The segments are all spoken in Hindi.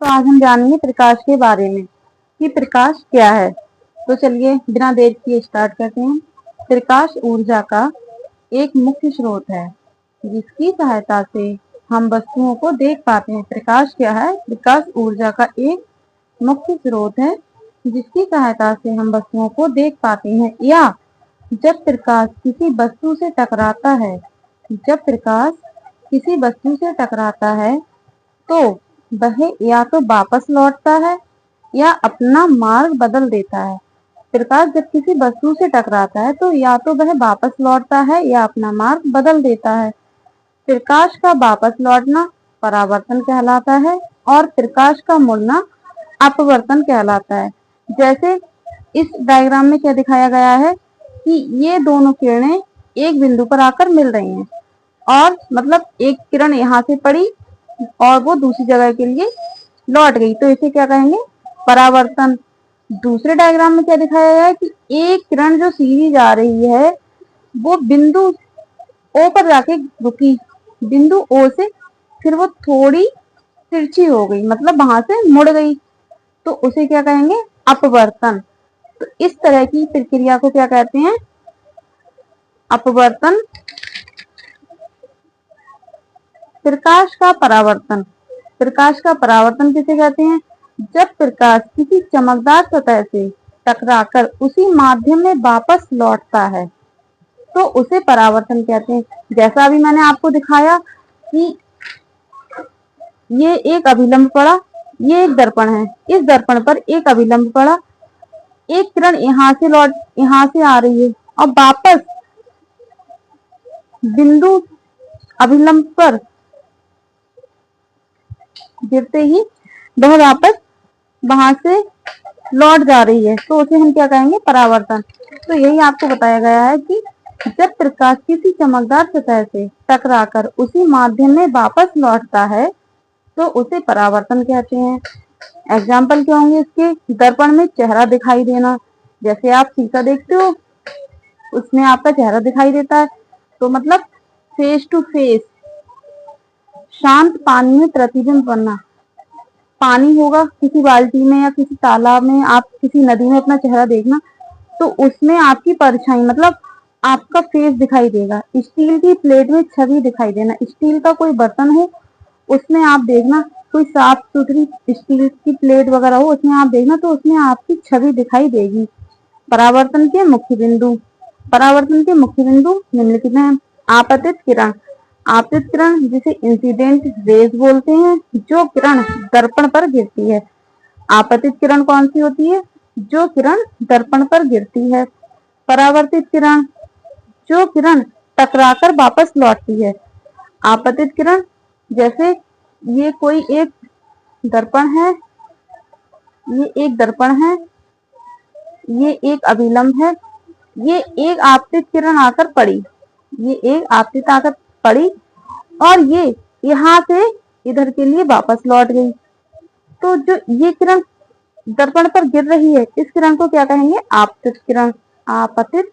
तो आज हम जानेंगे प्रकाश के बारे में कि प्रकाश क्या है। तो चलिए बिना देर किए स्टार्ट करते हैं। प्रकाश ऊर्जा का एक मुख्य स्रोत है जिसकी सहायता से हम वस्तुओं को देख पाते हैं। प्रकाश क्या है? प्रकाश ऊर्जा का एक मुख्य स्रोत है जिसकी सहायता से हम वस्तुओं को देख पाते हैं। या जब प्रकाश किसी वस्तु से टकराता है, जब प्रकाश किसी वस्तु से टकराता है तो वह या तो वापस लौटता है या अपना मार्ग बदल देता है। प्रकाश जब किसी वस्तु से टकराता है तो या तो वह वापस लौटता है या अपना मार्ग बदल देता है। प्रकाश का वापस लौटना परावर्तन कहलाता है और प्रकाश का मुड़ना अपवर्तन कहलाता है। जैसे इस डायग्राम में क्या दिखाया गया है कि ये दोनों किरणें एक बिंदु पर आकर मिल रही हैं और मतलब एक किरण यहाँ से पड़ी और वो दूसरी जगह के लिए लौट गई, तो इसे क्या कहेंगे? परावर्तन। दूसरे डायग्राम में क्या दिखाया गया है कि एक किरण जो सीधी जा रही है वो बिंदु ओ पर जाके रुकी, बिंदु ओ से फिर वो थोड़ी तिरछी हो गई, मतलब वहां से मुड़ गई, तो उसे क्या कहेंगे? अपवर्तन। तो इस तरह की प्रक्रिया को क्या कहते हैं? अपवर्तन। प्रकाश का परावर्तन। प्रकाश का परावर्तन किसे कहते हैं? जब प्रकाश किसी चमकदार सतह से टकराकर उसी माध्यम में वापस लौटता है तो उसे परावर्तन कहते हैं। जैसा अभी मैंने आपको दिखाया कि ये एक अभिलंब पड़ा, ये एक दर्पण है, इस दर्पण पर एक अभिलंब पड़ा, एक किरण यहाँ से आ रही है और वापस बिंदु अभिलंब पर गिरते ही वह वापस वहां से लौट जा रही है, तो उसे हम क्या कहेंगे? परावर्तन। तो यही आपको बताया गया है कि जब प्रकाश किसी चमकदार सतह से टकराकर उसी माध्यम में वापस लौटता है तो उसे परावर्तन कहते हैं। एग्जाम्पल क्या होंगे इसके? दर्पण में चेहरा दिखाई देना। जैसे आप शीशा देखते हो उसमें आपका चेहरा दिखाई देता है, तो मतलब फेस टू फेस। शांत पानी में प्रतिबिंब बनना। पानी होगा किसी बाल्टी में या किसी तालाब में, आप किसी नदी में अपना चेहरा देखना तो उसमें आपकी परछाई मतलब आपका फेस दिखाई देगा। स्टील की प्लेट में छवि दिखाई देना। स्टील का कोई बर्तन हो उसमें आप देखना, कोई साफ सुथरी स्टील की प्लेट वगैरह हो उसमें आप देखना तो उसमें आपकी छवि दिखाई देगी। परावर्तन के मुख्य बिंदु। परावर्तन के मुख्य बिंदु निम्नलिखित हैं। आपतित किरण। आपतित किरण जिसे इंसिडेंट रेज बोलते हैं, जो किरण दर्पण पर गिरती है। आपतित किरण कौन सी होती है? जो किरण दर्पण पर गिरती है। परावर्तित किरण, जो किरण टकराकर वापस लौटती है। आपतित किरण जैसे ये कोई एक दर्पण है, ये एक दर्पण है, ये एक अभिलंब है, ये एक आपतित किरण आकर पड़ी, ये एक आपतित आकर पड़ी और ये यहाँ से इधर के लिए वापस लौट गई। तो जो ये किरण दर्पण पर गिर रही है इस किरण को क्या कहेंगे? आपतित किरण। आपतित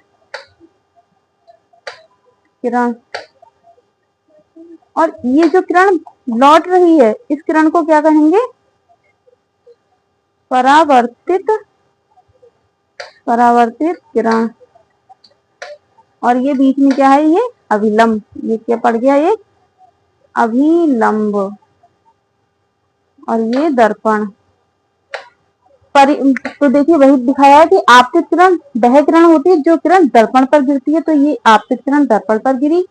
किरण। और ये जो किरण लौट रही है इस किरण को क्या कहेंगे? परावर्तित। परावर्तित किरण। और ये बीच में क्या है? ये अभिलंब। ये क्या पड़ गया? ये अभिलंब। और ये दर्पण। तो देखिए वही दिखाया है कि आपतित किरण वह किरण होती है जो किरण दर्पण पर गिरती है, तो ये आपतित किरण दर्पण पर गिरी।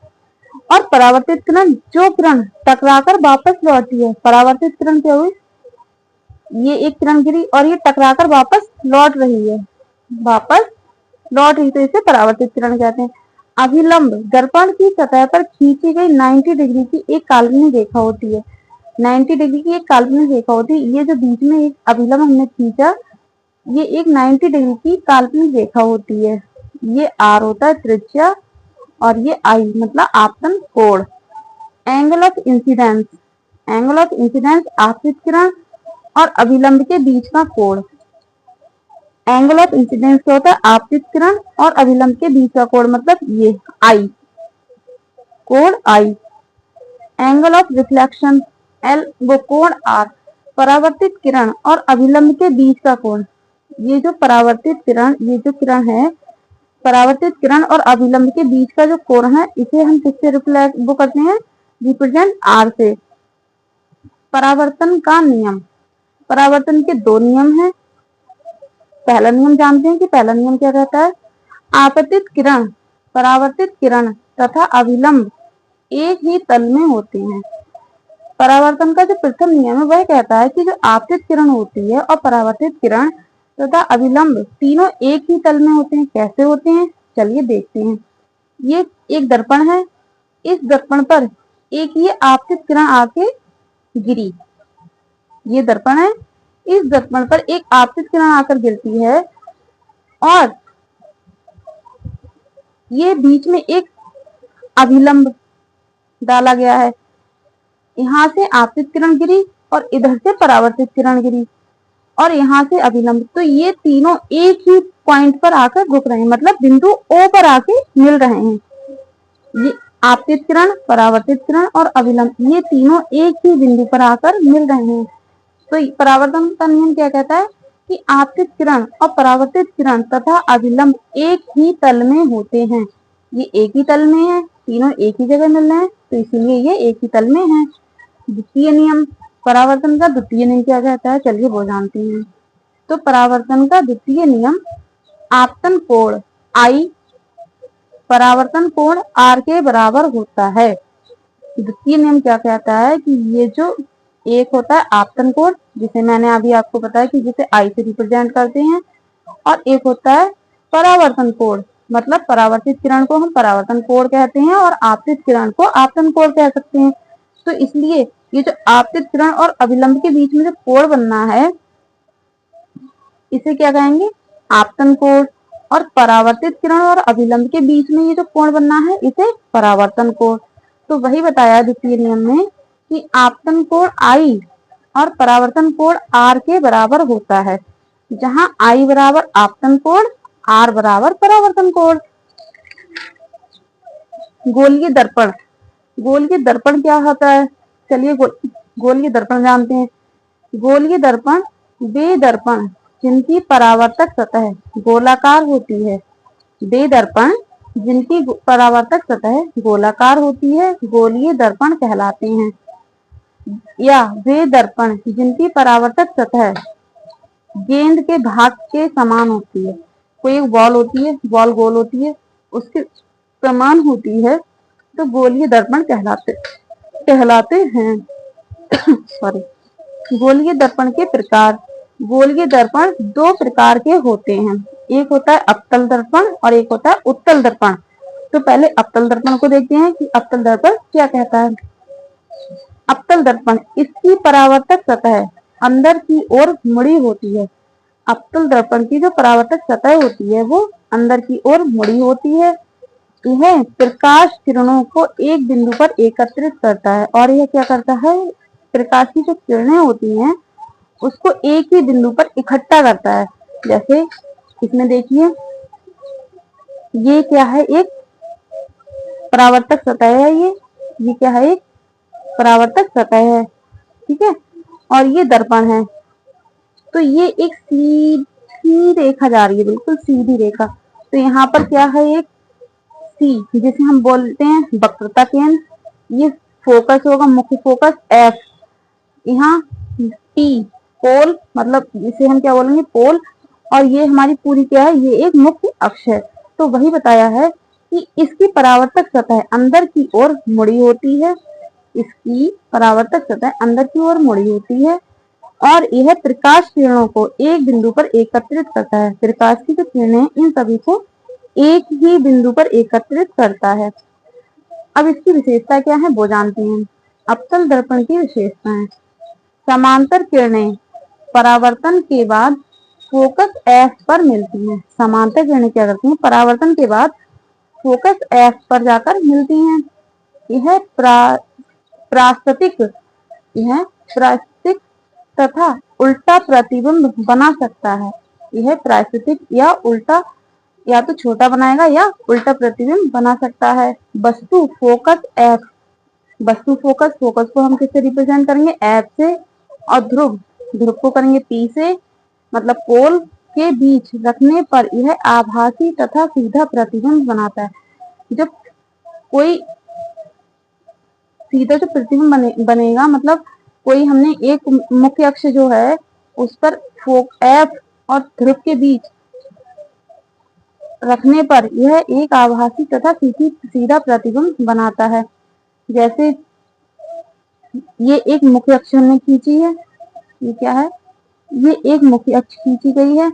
और परावर्तित किरण जो किरण टकराकर वापस लौटी है। परावर्तित किरण क्या हुई? ये एक किरण गिरी और ये टकराकर वापस लौट रही है, वापस लौट रही, तो इसे परावर्तित किरण कहते हैं। अभिलंब दर्पण की सतह पर खींची गई 90 डिग्री की एक काल्पनिक रेखा होती है। 90 डिग्री की एक काल्पनिक रेखा होती है। ये जो बीच में एक अभिलंब हमने खींचा ये एक 90 डिग्री की काल्पनिक रेखा होती है। ये आर होता है त्रिज्या और ये आई मतलब आपतन कोण। Angle of incidence. Angle of incidence आपतित किरण और अभिलंब के बीच का कोण। एंगल ऑफ इंसिडेंस क्या होता है? आपतित किरण और अभिलंब के बीच का कोण, मतलब ये आई, कोण आई। एंगल ऑफ रिफ्लेक्शन एल वो कोण आर। परावर्तित किरण और अभिलंब के बीच का कोण, ये जो परावर्तित किरण, ये जो किरण है, परावर्तित किरण और अभिलंब के बीच का जो कोण है, इसे हम किससे वो करते हैं, रिप्रेजेंट आर से। परावर्तन का नियम, परावर्तन के दो नियम हैं। पहला नियम जानते हैं कि पहला नियम क्या कहता है, आपतित किरण, परावर्तित किरण तथा अभिलंब एक ही तल में होते हैं। परावर्तन का जो प्रथम नियम है वह कहता है कि जो आपतित किरण होती है और परावर्तित किरण तथा अभिलंब तीनों एक ही तल में होते हैं। कैसे होते हैं, चलिए देखते हैं। ये एक दर्पण है, इस दर्पण पर एक ये आपतित किरण आके गिरी, ये दर्पण है, इस दर्पण पर एक आपतित किरण आकर गिरती है और ये बीच में एक अभिलंब डाला गया है। यहाँ से आपतित किरण गिरी और इधर से परावर्तित किरण गिरी और यहाँ से अभिलंब, तो ये तीनों एक ही पॉइंट पर आकर रुक रहे हैं, मतलब बिंदु O पर आके मिल रहे हैं। ये आपतित किरण, परावर्तित किरण और अभिलंब, ये तीनों एक ही बिंदु पर आकर मिल रहे हैं। तो परावर्तन का नियम क्या कहता है कि आपतित किरण और परावर्तित किरण तथा अभिलंब एक ही तल में होते हैं। ये एक ही तल में है, तीनों एक ही जगह मिल रहे हैं, तो इसीलिए ये एक ही तल में है। द्वितीय नियम, परावर्तन का द्वितीय नियम क्या कहता है, चलिए वो जानते हैं। तो परावर्तन का द्वितीय नियम, आपतन कोण I परावर्तन कोण R के बराबर होता है। द्वितीय नियम क्या कहता है कि ये जो एक होता है आपतन कोण, जिसे मैंने अभी आपको बताया कि जिसे I से रिप्रेजेंट करते हैं, और एक होता है परावर्तन कोण, मतलब परावर्तित किरण को हम परावर्तन कोण कहते हैं और आपतित किरण को आपतन कोण कह सकते हैं। तो इसलिए ये जो आपतित किरण और अभिलंब के बीच में जो कोण बनना है, इसे क्या कहेंगे, आपतन कोण, और परावर्तित किरण और अभिलंब के बीच में ये जो कोण बनना है, इसे परावर्तन कोण। तो वही बताया द्वितीय नियम में कि आपतन कोण I और परावर्तन कोण R के बराबर होता है, जहां I बराबर आपतन कोण, R बराबर परावर्तन कोण। गोलीय दर्पण, गोलीय दर्पण क्या होता है, चलिए गोलीय दर्पण जानते हैं। गोलीय दर्पण वे दर्पण जिनकी परावर्तक सतह गोलाकार होती है, वे दर्पण जिनकी परावर्तक सतह गोलाकार होती है, गोलीय दर्पण कहलाते हैं। या वे दर्पण जिनकी परावर्तक सतह गेंद के भाग के समान होती है। कोई एक बॉल होती है, बॉल गोल होती है, उसके समान होती है, तो गोलीय दर्पण कहलाते हैं। सॉरी। गोलीय दर्पण के प्रकार, गोलीय दर्पण दो प्रकार के होते हैं, एक होता है अवतल दर्पण और एक होता है उत्तल दर्पण। तो पहले अवतल दर्पण को देखते हैं कि अवतल दर्पण क्या कहता है। अवतल दर्पण, इसकी परावर्तक सतह अंदर की ओर मुड़ी होती है। अवतल दर्पण की जो परावर्तक सतह होती है वो अंदर की ओर मुड़ी होती है। यह प्रकाश किरणों को एक बिंदु पर एकत्रित करता है, और यह क्या करता है, प्रकाश की जो किरणें होती हैं उसको एक ही बिंदु पर इकट्ठा करता है। जैसे इसमें देखिए, ये क्या है, एक परावर्तक सतह है, ये क्या है, एक परावर्तक सतह है, ठीक है, और ये दर्पण है। तो ये एक सीधी रेखा जा रही है, बिल्कुल सीधी रेखा। तो यहाँ पर क्या है, एक C जिसे हम बोलते हैं वक्रता केंद्र, ये फोकस होगा, मुख्य फोकस F, यहाँ P पोल, मतलब इसे हम क्या बोलेंगे, पोल, और ये हमारी पूरी क्या है, ये एक मुख्य अक्ष है। तो वही बताया है कि इसकी परावर्तक सतह अंदर की ओर मुड़ी होती है, इसकी परावर्तक सतह अंदर की ओर मुड़ी होती है, और यह प्रकाश किरणों को एक बिंदु पर एकत्रित करता है। प्रकाश की जो किरणें इन सभी को एक ही बिंदु पर एकत्रित करता है। अब इसकी विशेषता क्या है वो जानते हैं। अवतल दर्पण की विशेषताएं, समांतर किरणें परावर्तन के बाद फोकस F पर मिलती हैं। समांतर किरणें क्या करती हैं, परावर्तन के बाद फोकस F पर जाकर मिलती हैं। यह प्रास्थितिक तथा उल्टा प्रतिबिंब बना सकता है। यह प्रास्थितिक या उल्टा, या तो छोटा बनाएगा या उल्टा प्रतिबिंब बना सकता है। वस्तु फोकस F, वस्तु फोकस को हम किससे रिप्रेजेंट करेंगे, F से, और ध्रुव ध्रुव को करेंगे P से, मतलब पोल के बीच रखने पर यह आभासी तथा सीधा प्रतिबिंब बनाता है। जब कोई सीधा जो प्रतिबिंब बनेगा, मतलब कोई हमने एक मुख्य अक्ष जो है उस पर F और ध्रुव के बीच रखने पर यह एक आभासी तथा सीधा प्रतिबिंब बनाता है। जैसे ये एक मुख्य अक्ष हमने खींची है, ये क्या है, ये एक मुख्य अक्ष खींची गई है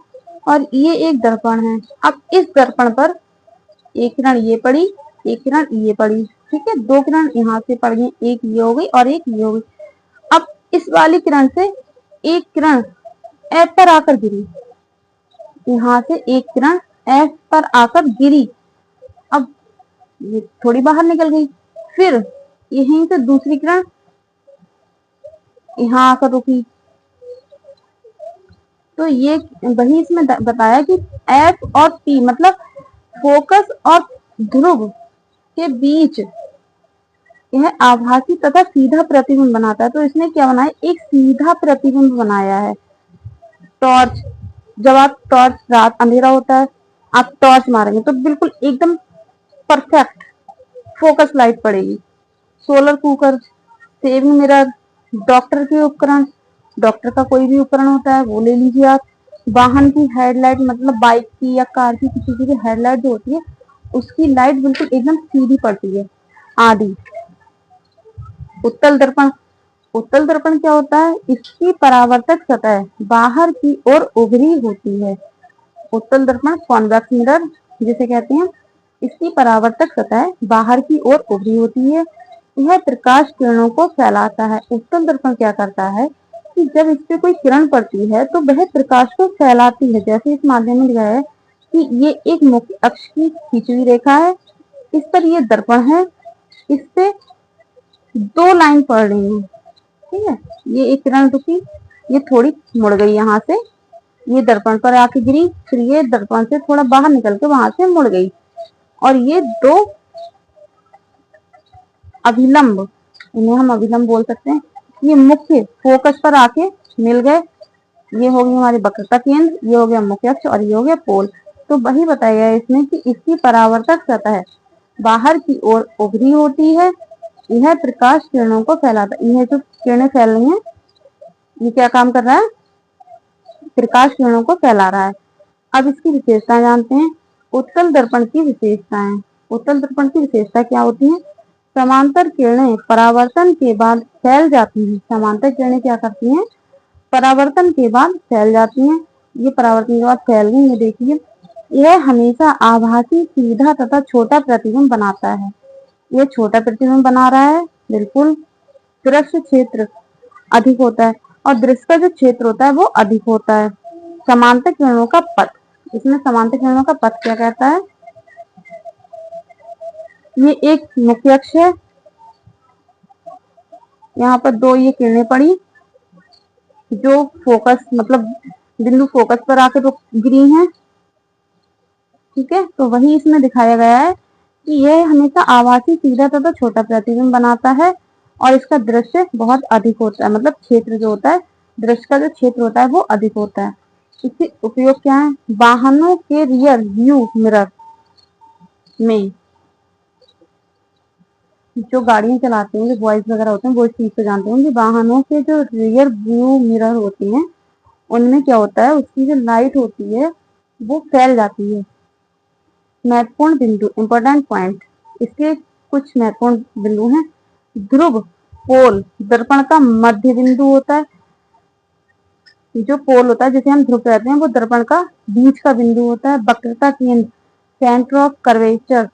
और ये एक दर्पण है। अब इस दर्पण पर एक किरण ये पड़ी, एक किरण ये पड़ी, ठीक है, दो किरण यहाँ से पड़ गई, एक ये हो गई और एक ये हो गई। अब इस वाली किरण से एक किरण F पर आकर गिरी, यहाँ से एक किरण F पर आकर गिरी, अब ये थोड़ी बाहर निकल गई, फिर यहीं से दूसरी किरण यहाँ आकर रुकी। तो ये वही इसमें बताया कि F और P मतलब फोकस और ध्रुव के बीच यह आभासी तथा सीधा प्रतिबिंब बनाता है। तो इसने क्या बनाया, एक सीधा प्रतिबिंब बनाया है। टॉर्च, जब आप टॉर्च, रात अंधेरा होता है, आप टॉर्च मारेंगे तो बिल्कुल एकदम परफेक्ट फोकस लाइट पड़ेगी। Solar cooker, saving mirror, doctor के उपकरण, डॉक्टर का कोई भी उपकरण होता है वो ले लीजिए आप। वाहन की हेडलाइट, मतलब बाइक की या कार की किसी चीज की हेडलाइट जो होती है उसकी लाइट बिल्कुल एकदम सीधी पड़ती है, आदि। उत्तल दर्पण, उत्तल दर्पण क्या होता है, इसकी परावर्तक सतह बाहर की ओर उभरी होती है। उत्तल दर्पण कॉन्वेक्स मिरर जिसे कहते हैं, इसकी परावर्तक सतह बाहर की ओर उभरी होती है। यह प्रकाश किरणों को फैलाता है। उत्तल दर्पण क्या करता है कि जब इस पे कोई किरण पड़ती है तो वह प्रकाश को फैलाती है। जैसे इस माध्यम में दिखाया है कि ये एक मुख्य अक्ष की खींची हुई रेखा है, इस पर ये दर्पण है, इस पे दो लाइन पड़ रही है, ठीक है। ये एक किरण रुकी, ये थोड़ी मुड़ गई, यहाँ से ये दर्पण पर आके गिरी, फिर ये दर्पण से थोड़ा बाहर निकल के वहां से मुड़ गई, और ये दो अभिलंब, इन्हें हम अभिलंब बोल सकते हैं, ये मुख्य फोकस पर आके मिल गए। ये हो गई हमारी वक्रता केंद्र, ये हो गया मुख्य अक्ष और ये हो गया पोल। तो वही बताया गया इसमें कि इसकी परावर्तक सतह बाहर की ओर उभरी होती है। यह प्रकाश किरणों को फैलाता है। यह जो किरणें फैल रही हैं, ये क्या काम कर रहा है, प्रकाश किरणों को फैला रहा है। अब इसकी विशेषताएं जानते हैं। उत्तल दर्पण की विशेषताएं, उत्तल दर्पण की विशेषता क्या होती है, समांतर किरणें परावर्तन के बाद फैल जाती हैं। समांतर किरणें क्या करती हैं, परावर्तन के बाद फैल जाती हैं। ये परावर्तन के बाद फैल गई, ये देखिए। यह हमेशा आभासी, सीधा तथा छोटा प्रतिबिंब बनाता है। ये छोटा प्रतिबिंब बना रहा है, बिल्कुल। दृश्य क्षेत्र अधिक होता है और दृश्य का जो क्षेत्र होता है वो अधिक होता है। समांतर किरणों का पथ, इसमें समांतर किरणों का पथ क्या कहता है, ये एक मुख्य अक्ष है, यहाँ पर दो ये किरणें पड़ी जो फोकस, मतलब बिंदु फोकस पर आके तो गिरी हैं, ठीक है। तो वही इसमें दिखाया गया है कि यह हमेशा आभासी, सीधा तथा छोटा प्रतिबिंब बनाता है और इसका दृश्य बहुत अधिक होता है, मतलब क्षेत्र जो होता है, दृश्य का जो क्षेत्र होता है वो अधिक होता है। इसके उपयोग क्या है, वाहनों के रियर व्यू मिरर में, जो गाड़ियां चलाते हैं, जो बॉयज वगैरह होते हैं वो इस चीज को जानते हैं कि वाहनों के जो रियर व्यू मिरर होते हैं उनमें क्या होता है, उसकी जो लाइट होती है वो फैल जाती है। महत्वपूर्ण बिंदु, इंपॉर्टेंट पॉइंट, इसके कुछ महत्वपूर्ण बिंदु हैं। ध्रुव, पोल दर्पण का मध्य बिंदु होता है। जो पोल होता है जिसे हम ध्रुव कहते हैं वो दर्पण का बीच का बिंदु होता है। वक्रता केंद्र, सेंटर ऑफ कर्वेचर,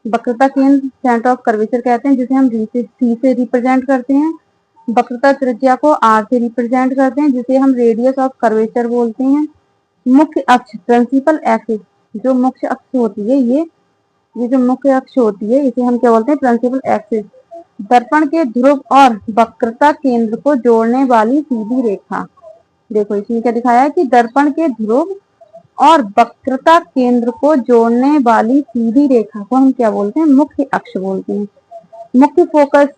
वक्रता केंद्र सेंटर ऑफ कर्वेचर कहते हैं, जिसे हम सी से रिप्रेजेंट करते हैं। वक्रता त्रिज्या को आर से रिप्रेजेंट करते हैं, जिसे हम रेडियस ऑफ कर्वेचर बोलते हैं। मुख्य अक्ष, प्रिंसिपल एक्सिस, जो मुख्य अक्ष होती है, ये जो मुख्य अक्ष होती है इसे हम क्या बोलते हैं, प्रिंसिपल एक्सिस। दर्पण के ध्रुव और वक्रता केंद्र को जोड़ने वाली सीधी रेखा। देखो इसमें क्या दिखाया है कि दर्पण के ध्रुव और वक्रता केंद्र को जोड़ने वाली सीधी रेखा को हम क्या बोलते हैं, मुख्य अक्ष बोलते हैं। मुख्य फोकस,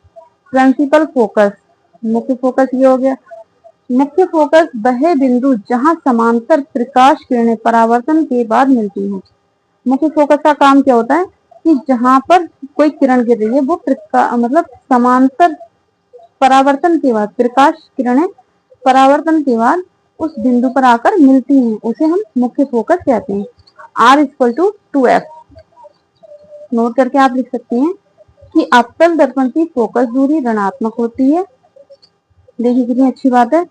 प्रिंसिपल फोकस, मुख्य फोकस ये हो गया। मुख्य फोकस वह बिंदु जहां समांतर प्रकाश किरणें परावर्तन के बाद मिलती हैं। मुख्य फोकस का काम क्या होता है कि जहां पर कोई किरण गिर रही है वो मतलब समांतर परावर्तन के बाद, प्रकाश किरणें परावर्तन के बाद उस बिंदु पर आकर मिलती हैं, उसे हम मुख्य फोकस कहते हैं। R=2f। नोट करके आप लिख सकते हैं कि अवतल दर्पण की फोकस दूरी ऋणात्मक होती है। देखिए कितनी अच्छी बात है,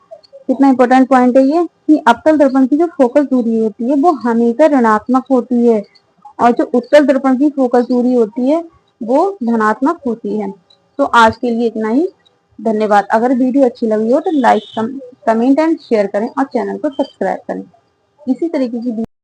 कितना इंपॉर्टेंट पॉइंट है ये कि अवतल दर्पण की जो फोकस दूरी होती है वो हमेशा ऋणात्मक होती है और जो उत्तल दर्पण की फोकस दूरी होती है वो धनात्मक होती है। तो आज के लिए इतना ही। धन्यवाद। अगर वीडियो अच्छी लगी हो तो लाइक, कमेंट एंड शेयर करें और चैनल को सब्सक्राइब करें। इसी तरीके की